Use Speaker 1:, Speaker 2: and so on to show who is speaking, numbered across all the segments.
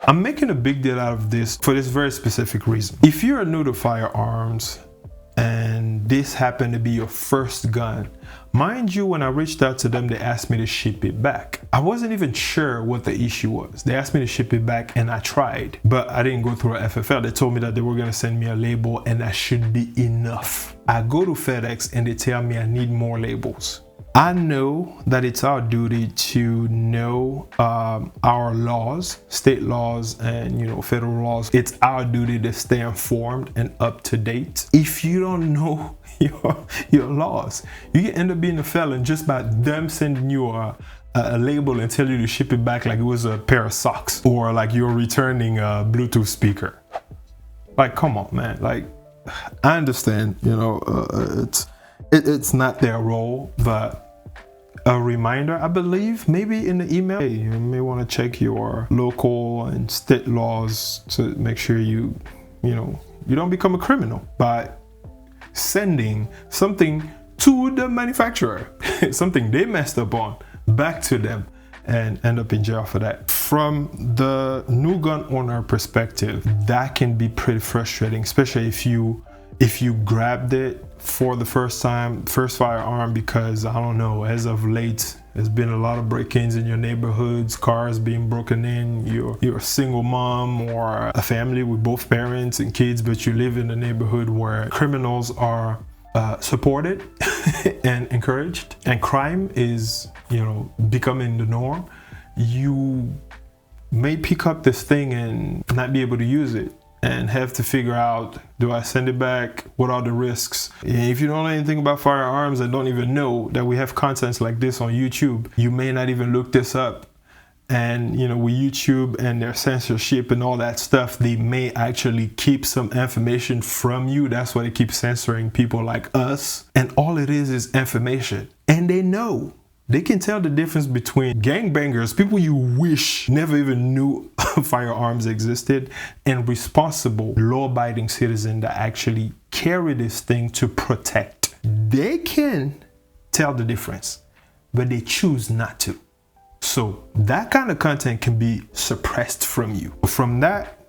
Speaker 1: I'm making a big deal out of this for this very specific reason. If you're new to firearms and this happened to be your first gun, mind you, when I reached out to them, they asked me to ship it back. I wasn't even sure what the issue was. They asked me to ship it back and I tried, but I didn't go through a FFL. They told me that they were going to send me a label and that should be enough. I go to FedEx and they tell me I need more labels. I know that it's our duty to know our laws, state laws, and federal laws. It's our duty to stay informed and up to date. If you don't know your laws, you can end up being a felon just by them sending you a label and tell you to ship it back like it was a pair of socks, or like you're returning a Bluetooth speaker. Like, come on, man. Like, I understand, it's not their role, but a reminder, I believe, maybe in the email, hey, you may want to check your local and state laws to make sure you don't become a criminal by sending something to the manufacturer, something they messed up on, back to them, and end up in jail for that. From the new gun owner perspective, that can be pretty frustrating, especially if you grabbed it for the first time, first firearm, because I don't know, as of late, there's been a lot of break-ins in your neighborhoods, cars being broken in, you're a single mom or a family with both parents and kids, but you live in a neighborhood where criminals are supported and encouraged, and crime is, becoming the norm. You may pick up this thing and not be able to use it, and have to figure out, do I send it back? What are the risks? If you don't know anything about firearms and don't even know that we have contents like this on YouTube, you may not even look this up. And with YouTube and their censorship and all that stuff, they may actually keep some information from you. That's why they keep censoring people like us. And all it is information. And they know. They can tell the difference between gangbangers, people you wish never even knew firearms existed, and responsible, law-abiding citizens that actually carry this thing to protect. They can tell the difference, but they choose not to. So that kind of content can be suppressed from you. From that,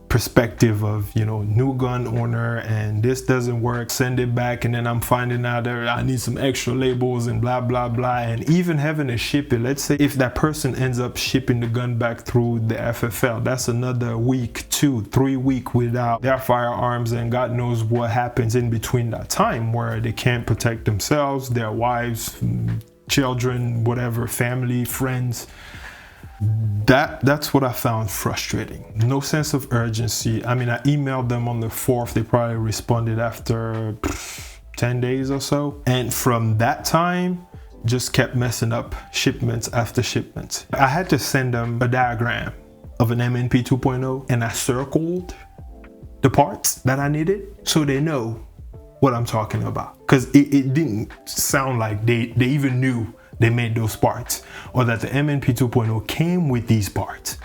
Speaker 1: perspective of, new gun owner and this doesn't work, send it back, and then I'm finding out that I need some extra labels and blah, blah, blah, and even having to ship it. Let's say if that person ends up shipping the gun back through the FFL, that's another week, 2-3 weeks without their firearms, and God knows what happens in between that time where they can't protect themselves, their wives, children, whatever, family, friends. That's what I found frustrating. No sense of urgency. I mean, I emailed them on the 4th. They probably responded after 10 days or so. And from that time, just kept messing up shipments after shipments. I had to send them a diagram of an MNP 2.0, and I circled the parts that I needed so they know what I'm talking about. Because it didn't sound like they even knew they made those parts, or that the MNP 2.0 came with these parts.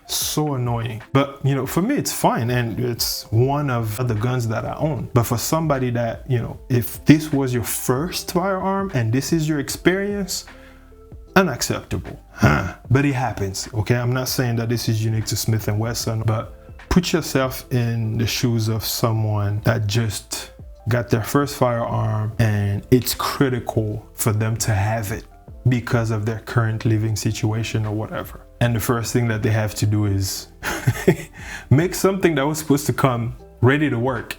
Speaker 1: So annoying. But for me it's fine, and it's one of the guns that I own. But for somebody that, if this was your first firearm and this is your experience, unacceptable. But it happens, okay? I'm not saying that this is unique to Smith & Wesson, but put yourself in the shoes of someone that just got their first firearm and it's critical for them to have it because of their current living situation or whatever. And the first thing that they have to do is make something that was supposed to come ready to work.